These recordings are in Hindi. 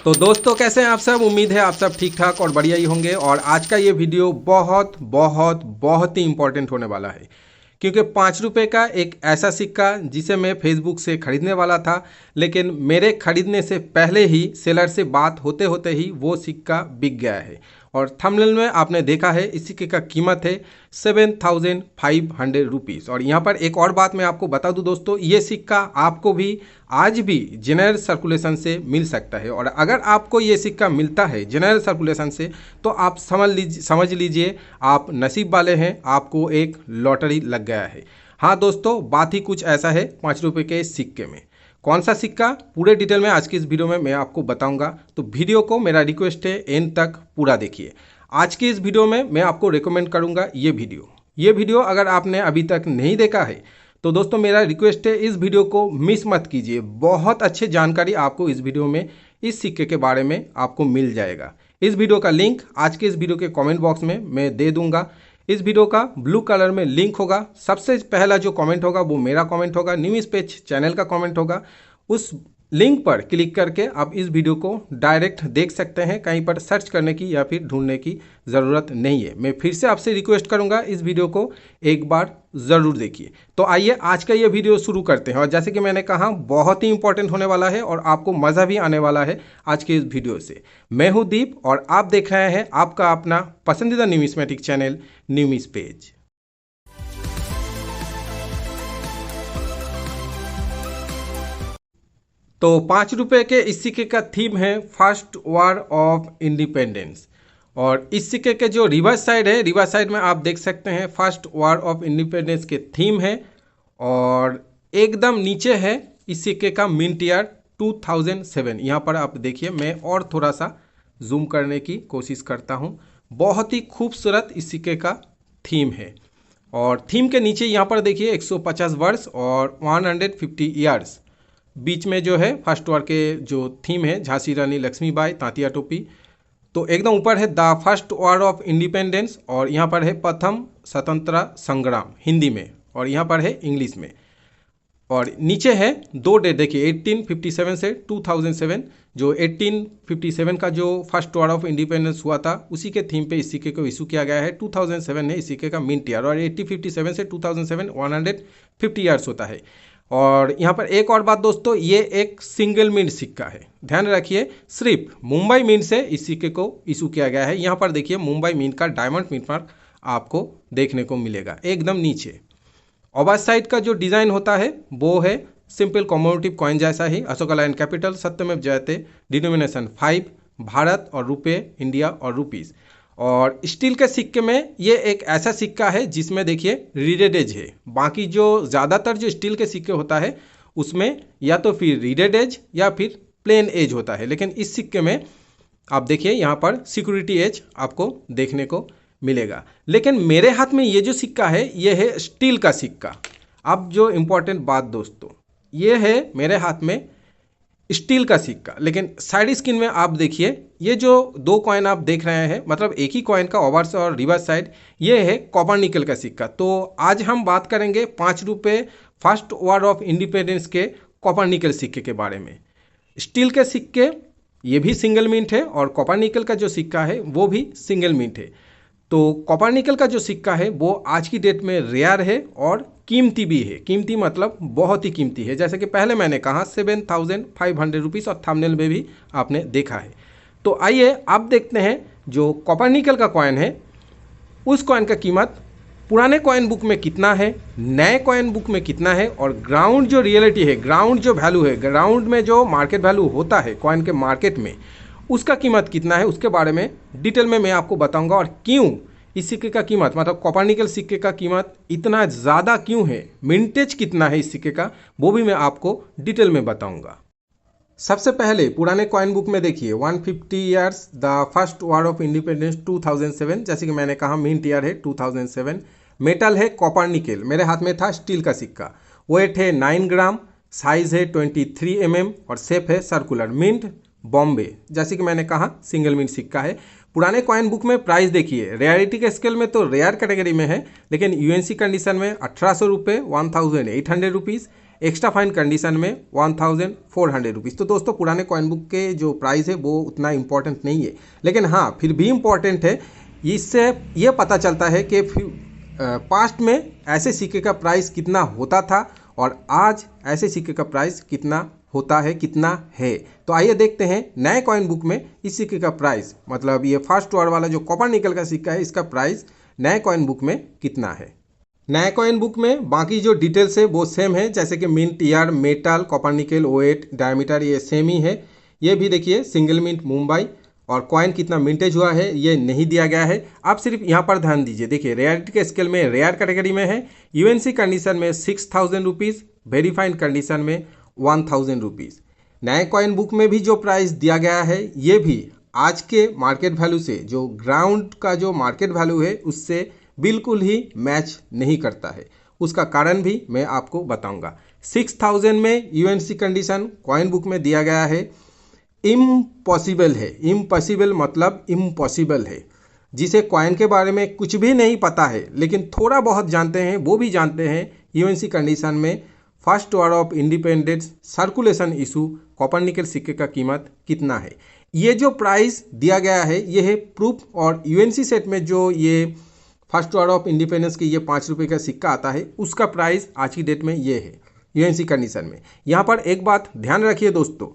तो दोस्तों कैसे हैं आप सब। उम्मीद है आप सब ठीक ठाक और बढ़िया ही होंगे। और आज का ये वीडियो बहुत बहुत बहुत ही इंपॉर्टेंट होने वाला है, क्योंकि 5 रुपये का एक ऐसा सिक्का जिसे मैं फेसबुक से ख़रीदने वाला था, लेकिन मेरे खरीदने से पहले ही सेलर से बात होते होते ही वो सिक्का बिक गया है। और थंबनेल में आपने देखा है इस सिक्के का कीमत है 7,500 रुपीज़। और यहाँ पर एक और बात मैं आपको बता दूं दोस्तों, ये सिक्का आपको भी आज भी जनरल सर्कुलेशन से मिल सकता है। और अगर आपको ये सिक्का मिलता है जनरल सर्कुलेशन से तो आप समझ लीजिए आप नसीब वाले हैं, आपको एक लॉटरी लग गया है। हाँ दोस्तों, बात ही कुछ ऐसा है 5 रुपये के सिक्के में। कौन सा सिक्का, पूरे डिटेल में आज की इस वीडियो में मैं आपको बताऊंगा। तो वीडियो को मेरा रिक्वेस्ट है एंड तक पूरा देखिए। आज की इस वीडियो में मैं आपको रेकमेंड करूंगा ये वीडियो अगर आपने अभी तक नहीं देखा है तो दोस्तों मेरा रिक्वेस्ट है इस वीडियो को मिस मत कीजिए। बहुत अच्छी जानकारी आपको इस वीडियो में इस सिक्के के बारे में आपको मिल जाएगा। इस वीडियो का लिंक आज के इस वीडियो के कमेंट बॉक्स में मैं दे दूंगा। इस वीडियो का ब्लू कलर में लिंक होगा। सबसे पहला जो कमेंट होगा वो मेरा कमेंट होगा, न्यू पेज चैनल का कमेंट होगा। उस लिंक पर क्लिक करके आप इस वीडियो को डायरेक्ट देख सकते हैं, कहीं पर सर्च करने की या फिर ढूंढने की ज़रूरत नहीं है। मैं फिर से आपसे रिक्वेस्ट करूंगा इस वीडियो को एक बार ज़रूर देखिए। तो आइए आज का ये वीडियो शुरू करते हैं। और जैसे कि मैंने कहा बहुत ही इंपॉर्टेंट होने वाला है और आपको मज़ा भी आने वाला है आज के इस वीडियो से। मैं हूँ दीप और आप देख रहे हैं आपका अपना पसंदीदा न्यूमिस्मेटिक चैनल न्यू पेज। तो 5 रुपये के इस सिक्के का थीम है फर्स्ट वॉर ऑफ इंडिपेंडेंस। और इस सिक्के के जो रिवर्स साइड है, रिवर्स साइड में आप देख सकते हैं फर्स्ट वॉर ऑफ इंडिपेंडेंस के थीम है। और एकदम नीचे है इस सिक्के का मिंट ईयर 2007। यहाँ पर आप देखिए, मैं और थोड़ा सा जूम करने की कोशिश करता हूँ। बहुत ही खूबसूरत इस सिक्के का थीम है। और थीम के नीचे यहाँ पर देखिए 150 वर्ष और 150 ईयर्स। बीच में जो है फर्स्ट वॉर के जो थीम है झांसी रानी लक्ष्मीबाई तांतिया टोपी। तो एकदम ऊपर है the first war of independence और यहाँ पर है प्रथम स्वतंत्रता संग्राम हिंदी में और यहाँ पर है इंग्लिश में। और नीचे है दो डेट देखिए 1857 से 2007। जो 1857 का जो फर्स्ट वॉर ऑफ इंडिपेंडेंस हुआ था उसी के थीम पे इस सिक्के को इशू किया गया है। 2007 है इस सिक्के का मिंट ईयर। और 1857 से 2007 150 ईयर्स होता है। और यहाँ पर एक और बात दोस्तों, ये एक सिंगल मिंट सिक्का है, ध्यान रखिए। सिर्फ मुंबई मिंट से इस सिक्के को इशू किया गया है। यहाँ पर देखिए मुंबई मिंट का डायमंड मिंट मार्क आपको देखने को मिलेगा एकदम नीचे। ओवर साइड का जो डिज़ाइन होता है वो है सिंपल कॉमोडिटिव कॉइन जैसा ही, अशोका लाइन कैपिटल, सत्यमेव जयते, डिनोमिनेशन 5, भारत और रुपये, इंडिया और रुपीज़। और स्टील के सिक्के में ये एक ऐसा सिक्का है जिसमें देखिए रीडेड एज है। बाकी जो ज़्यादातर जो स्टील के सिक्के होता है उसमें या तो फिर रीडेड एज या फिर प्लेन एज होता है, लेकिन इस सिक्के में आप देखिए यहाँ पर सिक्योरिटी एज आपको देखने को मिलेगा। लेकिन मेरे हाथ में ये जो सिक्का है ये है स्टील का सिक्का। अब जो इम्पोर्टेंट बात दोस्तों, ये है मेरे हाथ में स्टील का सिक्का, लेकिन साइड स्क्रीन में आप देखिए ये जो दो कॉइन आप देख रहे हैं, मतलब एक ही कॉइन का ओवर्स और रिवर्स साइड, ये है कॉपर निकल का सिक्का। तो आज हम बात करेंगे 5 रुपये फर्स्ट वॉर ऑफ इंडिपेंडेंस के कॉपर निकल सिक्के के बारे में। स्टील के सिक्के ये भी सिंगल मिंट है और कॉपर निकल का जो सिक्का है वो भी सिंगल मिंट है। तो कॉपर निकल का जो सिक्का है वो आज की डेट में रेयर है और कीमती भी है। कीमती मतलब बहुत ही कीमती है, जैसे कि पहले मैंने कहा 7,500 रुपीज़ और थंबनेल में भी आपने देखा है। तो आइए अब देखते हैं जो कॉपर निकल का कॉइन है उस कॉइन का कीमत पुराने कॉइन बुक में कितना है, नए कॉइन बुक में कितना है, और ग्राउंड जो रियलिटी है, ग्राउंड जो वैल्यू है, ग्राउंड में जो मार्केट वैल्यू होता है कॉइन के मार्केट में, उसका कीमत कितना है उसके बारे में डिटेल में मैं आपको बताऊंगा। और क्यों इस सिक्के का कीमत, मतलब कॉपर निकल सिक्के का कीमत इतना ज़्यादा क्यों है, मिंटेज कितना है इस सिक्के का, वो भी मैं आपको डिटेल में बताऊंगा। सबसे पहले पुराने कॉइन बुक में देखिए 150 years the first war of independence 2007, जैसे कि मैंने कहा मिंट ईयर है 2007। मेटल है कॉपर निकल, मेरे हाथ में था स्टील का सिक्का। वेट है 9 ग्राम, साइज है 23 mm और शेप है सर्कुलर। मिंट बॉम्बे, जैसे कि मैंने कहा सिंगल मिंट सिक्का है। पुराने कॉइन बुक में प्राइस देखिए, रेयरिटी के स्केल में तो रेयर कैटेगरी में है, लेकिन यूएनसी कंडीशन में 1800 रुपये 1800 रुपीज़, एक्स्ट्रा फाइन कंडीशन में 1400 रुपीज़। तो दोस्तों पुराने कॉइन बुक के जो प्राइस है वो उतना इम्पोर्टेंट नहीं है, लेकिन हाँ फिर भी इम्पोर्टेंट है। इससे ये पता चलता है कि पास्ट में ऐसे सिक्के का प्राइस कितना होता था और आज ऐसे सिक्के का प्राइस कितना होता है, कितना है। तो आइए देखते हैं नए कॉइन बुक में इस सिक्के का प्राइस, मतलब ये फर्स्ट वार वाला जो कॉपर निकल का सिक्का है इसका प्राइस नए कॉइन बुक में कितना है। नए कॉइन बुक में बाकी जो डिटेल्स है वो सेम है, जैसे कि mint year, metal, copper nickel, weight, diameter ये सेम ही है। ये भी देखिए सिंगल मिंट मुंबई, और कॉइन कितना मिंटेज हुआ है ये नहीं दिया गया है। आप सिर्फ यहाँ पर ध्यान दीजिए, देखिए रेयरिटी के स्केल में रेयर कैटेगरी में है, यूएनसी कंडीशन में 6000 रुपीज़, वेरीफाइड कंडीशन में 1000 रुपीज़। नए कॉइन बुक में भी जो प्राइस दिया गया है ये भी आज के मार्केट वैल्यू से, जो ग्राउंड का जो मार्केट वैल्यू है उससे बिल्कुल ही मैच नहीं करता है। उसका कारण भी मैं आपको बताऊंगा। 6000 में यूएनसी कंडीशन कॉइन बुक में दिया गया है, इम्पॉसिबल है। इम्पॉसिबल मतलब इम्पॉसिबल है। जिसे कॉइन के बारे में कुछ भी नहीं पता है लेकिन थोड़ा बहुत जानते हैं, वो भी जानते हैं यूएनसी कंडीशन में first war of independence circulation issue copper nickel सिक्के का कीमत कितना है। ये जो प्राइस दिया गया है ये है प्रूफ, और यूएनसी सेट में जो ये फर्स्ट वार ऑफ इंडिपेंडेंस की ये 5 रुपये का सिक्का आता है उसका प्राइस आज की डेट में ये है यूएनसी कंडीशन में। यहाँ पर एक बात ध्यान रखिए दोस्तों,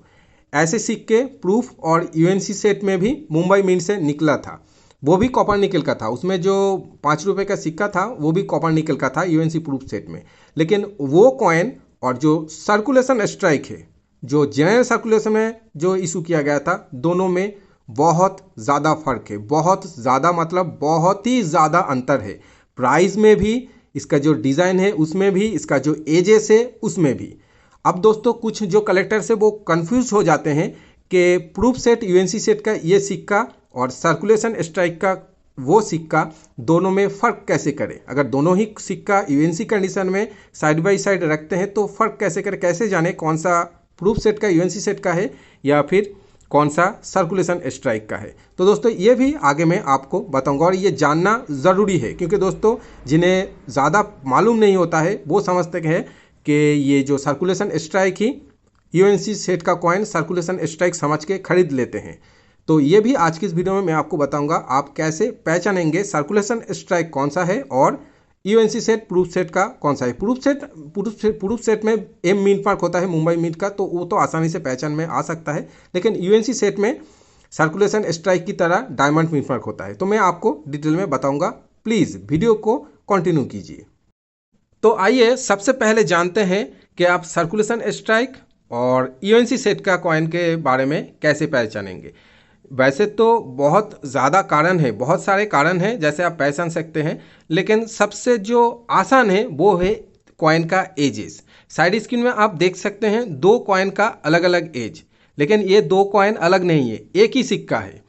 ऐसे सिक्के प्रूफ और यूएनसी सेट में भी मुंबई मिंट से निकला था, वो भी कॉपर निकल का था। उसमें जो 5 रुपये का सिक्का था वो भी कॉपर निकल का था यूएनसी प्रूफ सेट में। लेकिन वो कॉइन और जो सर्कुलेशन स्ट्राइक है, जो जनरल सर्कुलेशन में जो इशू किया गया था, दोनों में बहुत ज़्यादा फर्क है। बहुत ज़्यादा मतलब बहुत ही ज़्यादा अंतर है। प्राइस में भी, इसका जो डिज़ाइन है उसमें भी, इसका जो एजेस है उसमें भी। अब दोस्तों कुछ जो कलेक्टर्स है वो कंफ्यूज हो जाते हैं कि प्रूफ सेट यूएनसी सेट का ये सिक्का और सर्कुलेशन स्ट्राइक का वो सिक्का, दोनों में फ़र्क कैसे करें। अगर दोनों ही सिक्का यूएनसी कंडीशन में साइड बाय साइड रखते हैं तो फ़र्क कैसे करें, कैसे जाने कौन सा प्रूफ सेट का यूएनसी सेट का है या फिर कौन सा सर्कुलेशन स्ट्राइक का है। तो दोस्तों ये भी आगे मैं आपको बताऊंगा, और ये जानना ज़रूरी है क्योंकि दोस्तों जिन्हें ज़्यादा मालूम नहीं होता है वो समझते हैं कि ये जो सर्कुलेशन स्ट्राइक ही यूएनसी सेट का कॉइन सर्कुलेशन स्ट्राइक समझ के खरीद लेते हैं। तो ये भी आज की इस वीडियो में मैं आपको बताऊंगा आप कैसे पहचानेंगे सर्कुलेशन स्ट्राइक कौन सा है और यूएनसी सेट प्रूफ सेट का कौन सा है। प्रूफ सेट में एम मिंट मार्क होता है मुंबई मिंट का, तो वो तो आसानी से पहचान में आ सकता है, लेकिन यूएनसी सेट में सर्कुलेशन स्ट्राइक की तरह डायमंड मिंट मार्क होता है। तो मैं आपको डिटेल में बताऊंगा, प्लीज़ वीडियो को कंटिन्यू कीजिए। तो आइए सबसे पहले जानते हैं कि आप सर्कुलेशन स्ट्राइक और यूएनसी सेट का कॉइन के बारे में कैसे पहचानेंगे। वैसे तो बहुत ज़्यादा कारण है, बहुत सारे कारण हैं जैसे आप पहचान सकते हैं, लेकिन सबसे जो आसान है वो है कॉइन का एजेस। साइड स्क्रीन में आप देख सकते हैं दो कॉइन का अलग अलग एज, लेकिन ये दो कॉइन अलग नहीं है, एक ही सिक्का है।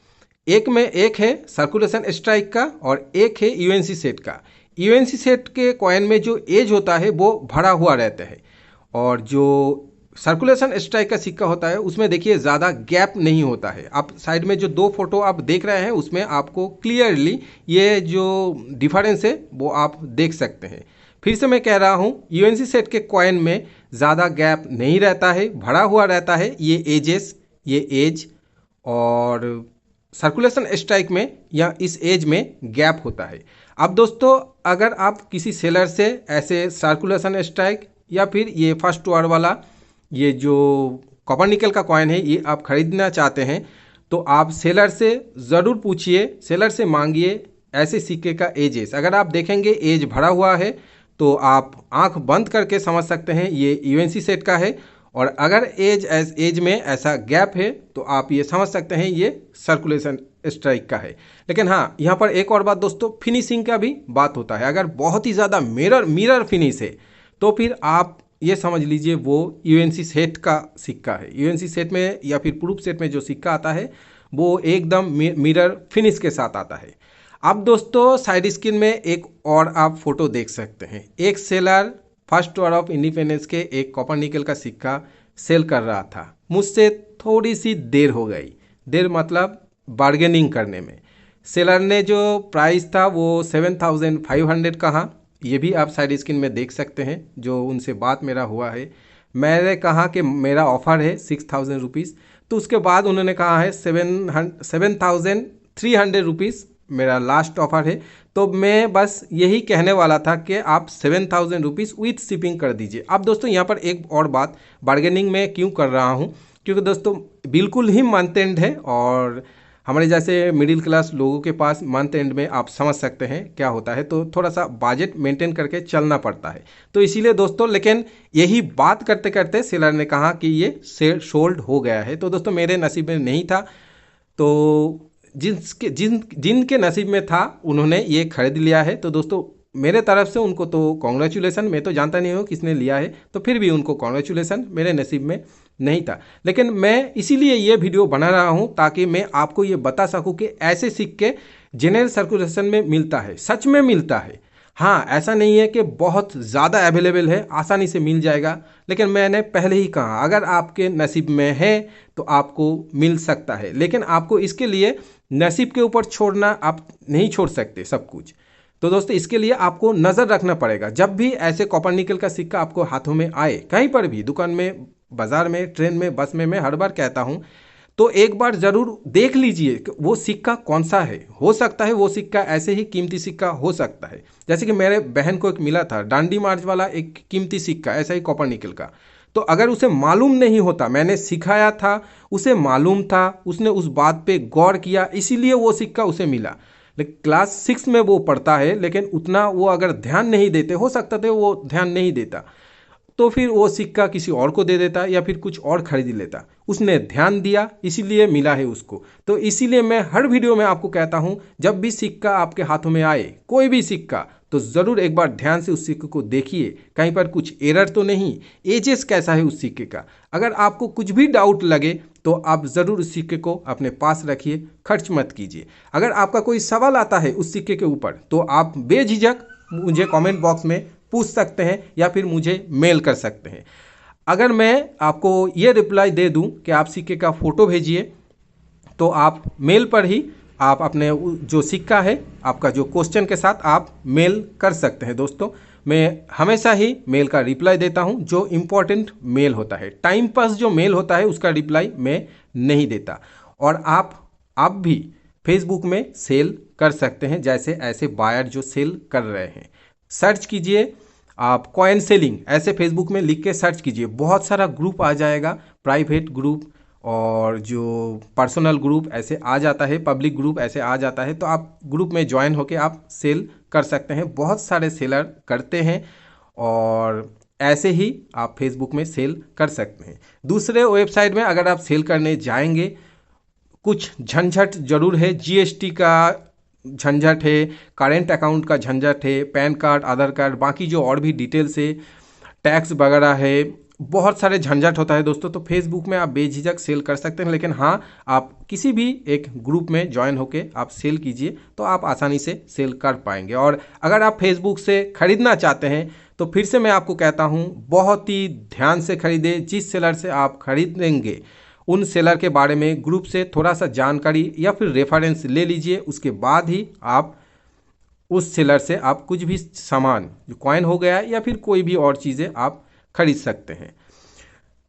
एक में एक है सर्कुलेशन स्ट्राइक का और एक है यूएनसी सेट का। यूएनसी सेट के कॉइन में जो एज होता है वो भरा हुआ रहता है, और जो सर्कुलेशन स्ट्राइक का सिक्का होता है उसमें देखिए ज़्यादा गैप नहीं होता है। आप साइड में जो दो फोटो आप देख रहे हैं उसमें आपको क्लियरली ये जो डिफरेंस है वो आप देख सकते हैं। फिर से मैं कह रहा हूँ, यूएनसी सेट के कॉइन में ज़्यादा गैप नहीं रहता है, भरा हुआ रहता है ये एजेस, ये एज, और सर्कुलेशन स्ट्राइक में या इस एज में गैप होता है। अब दोस्तों अगर आप किसी सेलर से ऐसे सर्कुलेशन स्ट्राइक या फिर ये फर्स्ट वार वाला ये जो कॉपर निकल का कॉइन है ये आप खरीदना चाहते हैं तो आप सेलर से ज़रूर पूछिए, सेलर से मांगिए ऐसे सिक्के का एजेस। अगर आप देखेंगे एज भरा हुआ है तो आप आंख बंद करके समझ सकते हैं ये यूएनसी सेट का है, और अगर एज में ऐसा गैप है तो आप ये समझ सकते हैं ये सर्कुलेशन स्ट्राइक का है। लेकिन हाँ, यहाँ पर एक और बात दोस्तों, फिनिशिंग का भी बात होता है। अगर बहुत ही ज़्यादा मिरर फिनिश है तो फिर आप ये समझ लीजिए वो यूएनसी सेट का सिक्का है। यूएनसी सेट में या फिर प्रूफ सेट में जो सिक्का आता है वो एकदम मिरर फिनिश के साथ आता है। अब दोस्तों साइड स्क्रीन में एक और आप फोटो देख सकते हैं, एक seller first war of independence के एक कॉपर निकल का सिक्का सेल कर रहा था। मुझसे थोड़ी सी देर हो गई, देर मतलब बार्गेनिंग करने में। सेलर ने जो प्राइस था वो 7500 कहा, ये भी आप साइड स्क्रीन में देख सकते हैं जो उनसे बात मेरा हुआ है। मैंने कहा कि मेरा ऑफ़र है 6,000 रुपीज़, तो उसके बाद उन्होंने कहा है 7,300 रुपीज़ मेरा लास्ट ऑफ़र है। तो मैं बस यही कहने वाला था कि आप 7,000 रुपीज़ विथ शिपिंग कर दीजिए। अब दोस्तों यहाँ पर एक और बात, बार्गेनिंग में क्यों कर रहा हूँ, क्योंकि दोस्तों बिल्कुल ही मंथ एंड है और हमारे जैसे मिडिल क्लास लोगों के पास मंथ एंड में आप समझ सकते हैं क्या होता है, तो थोड़ा सा बजट मेंटेन करके चलना पड़ता है। तो इसीलिए दोस्तों, लेकिन यही बात करते करते सेलर ने कहा कि ये सेल सोल्ड हो गया है। तो दोस्तों मेरे नसीब में नहीं था, तो जिनके नसीब में था उन्होंने ये खरीद लिया है। तो दोस्तों मेरे तरफ से उनको तो कॉन्ग्रेचुलेसन। मैं तो जानता नहीं हूँ किसने लिया है, तो फिर भी उनको कॉन्ग्रेचुलेसन, मेरे नसीब में नहीं था। लेकिन मैं इसीलिए ये वीडियो बना रहा हूँ ताकि मैं आपको ये बता सकूँ कि ऐसे सिक्के जनरल सर्कुलेशन में मिलता है, सच में मिलता है। हाँ, ऐसा नहीं है कि बहुत ज़्यादा अवेलेबल है, आसानी से मिल जाएगा, लेकिन मैंने पहले ही कहा अगर आपके नसीब में है तो आपको मिल सकता है। लेकिन आपको इसके लिए नसीब के ऊपर छोड़ना, आप नहीं छोड़ सकते सब कुछ। तो दोस्तों इसके लिए आपको नज़र रखना पड़ेगा। जब भी ऐसे कॉपर निकल का सिक्का आपको हाथों में आए, कहीं पर भी, दुकान में, बाज़ार में, ट्रेन में, बस में, मैं हर बार कहता हूँ, तो एक बार ज़रूर देख लीजिए कि वो सिक्का कौन सा है। हो सकता है वो सिक्का ऐसे ही कीमती सिक्का हो सकता है, जैसे कि मेरे बहन को एक मिला था डांडी मार्च वाला एक कीमती सिक्का, ऐसा ही कॉपर निकल का। तो अगर उसे मालूम नहीं होता, मैंने सिखाया था, उसे मालूम था, उसने उस बात पे गौर किया, इसीलिए वो सिक्का उसे मिला। लेकिन क्लास 6 में वो पढ़ता है, लेकिन उतना वो अगर ध्यान नहीं देते, हो सकता था वो ध्यान नहीं देता, तो फिर वो सिक्का किसी और को दे देता या फिर कुछ और खरीद लेता। उसने ध्यान दिया, इसीलिए मिला है उसको। तो इसीलिए मैं हर वीडियो में आपको कहता हूँ, जब भी सिक्का आपके हाथों में आए, कोई भी सिक्का, तो ज़रूर एक बार ध्यान से उस सिक्के को देखिए, कहीं पर कुछ एरर तो नहीं, एजेस कैसा है उस सिक्के का। अगर आपको कुछ भी डाउट लगे तो आप ज़रूर उस सिक्के को अपने पास रखिए, खर्च मत कीजिए। अगर आपका कोई सवाल आता है उस सिक्के के ऊपर, तो आप बेझिझक मुझे कमेंट बॉक्स में पूछ सकते हैं या फिर मुझे मेल कर सकते हैं। अगर मैं आपको ये रिप्लाई दे दूं कि आप सिक्के का फ़ोटो भेजिए, तो आप मेल पर ही आप अपने जो सिक्का है, आपका जो क्वेश्चन के साथ आप मेल कर सकते हैं। दोस्तों मैं हमेशा ही मेल का रिप्लाई देता हूं, जो इम्पोर्टेंट मेल होता है। टाइम पास जो मेल होता है उसका रिप्लाई मैं नहीं देता। और आप भी फेसबुक में सेल कर सकते हैं, जैसे ऐसे बायर जो सेल कर रहे हैं। सर्च कीजिए आप कॉइन सेलिंग, ऐसे फेसबुक में लिख के सर्च कीजिए, बहुत सारा ग्रुप आ जाएगा, प्राइवेट ग्रुप और जो पर्सनल ग्रुप ऐसे आ जाता है, पब्लिक ग्रुप ऐसे आ जाता है। तो आप ग्रुप में ज्वाइन होके आप सेल कर सकते हैं। बहुत सारे सेलर करते हैं और ऐसे ही आप फेसबुक में सेल कर सकते हैं। दूसरे वेबसाइट में अगर आप सेल करने जाएंगे, कुछ झंझट जरूर है, जीएसटी का झंझट है, करेंट अकाउंट का झंझट है, पैन कार्ड, आधार कार्ड, बाकी जो और भी डिटेल्स है, टैक्स वगैरह है, बहुत सारे झंझट होता है दोस्तों। तो फेसबुक में आप बेझिझक सेल कर सकते हैं, लेकिन हाँ, आप किसी भी एक ग्रुप में ज्वाइन होके आप सेल कीजिए, तो आप आसानी से सेल कर पाएंगे। और अगर आप फेसबुक से खरीदना चाहते हैं, तो फिर से मैं आपको कहता हूँ, बहुत ही ध्यान से खरीदें। जिस सेलर से आप खरीदेंगे, उन सेलर के बारे में ग्रुप से थोड़ा सा जानकारी या फिर रेफरेंस ले लीजिए, उसके बाद ही आप उस सेलर से आप कुछ भी सामान, जो कॉइन हो गया या फिर कोई भी और चीज़ें आप खरीद सकते हैं।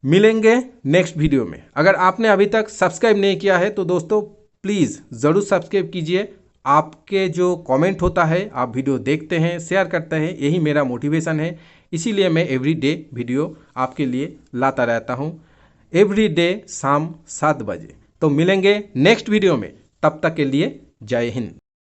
मिलेंगे नेक्स्ट वीडियो में। अगर आपने अभी तक सब्सक्राइब नहीं किया है तो दोस्तों प्लीज़ ज़रूर सब्सक्राइब कीजिए। आपके जो कमेंट होता है, आप वीडियो देखते हैं, शेयर करते हैं, यही मेरा मोटिवेशन है। इसीलिए मैं एवरी डे वीडियो आपके लिए लाता रहता हूँ, एवरी डे शाम 7 बजे। तो मिलेंगे नेक्स्ट वीडियो में, तब तक के लिए जय हिंद।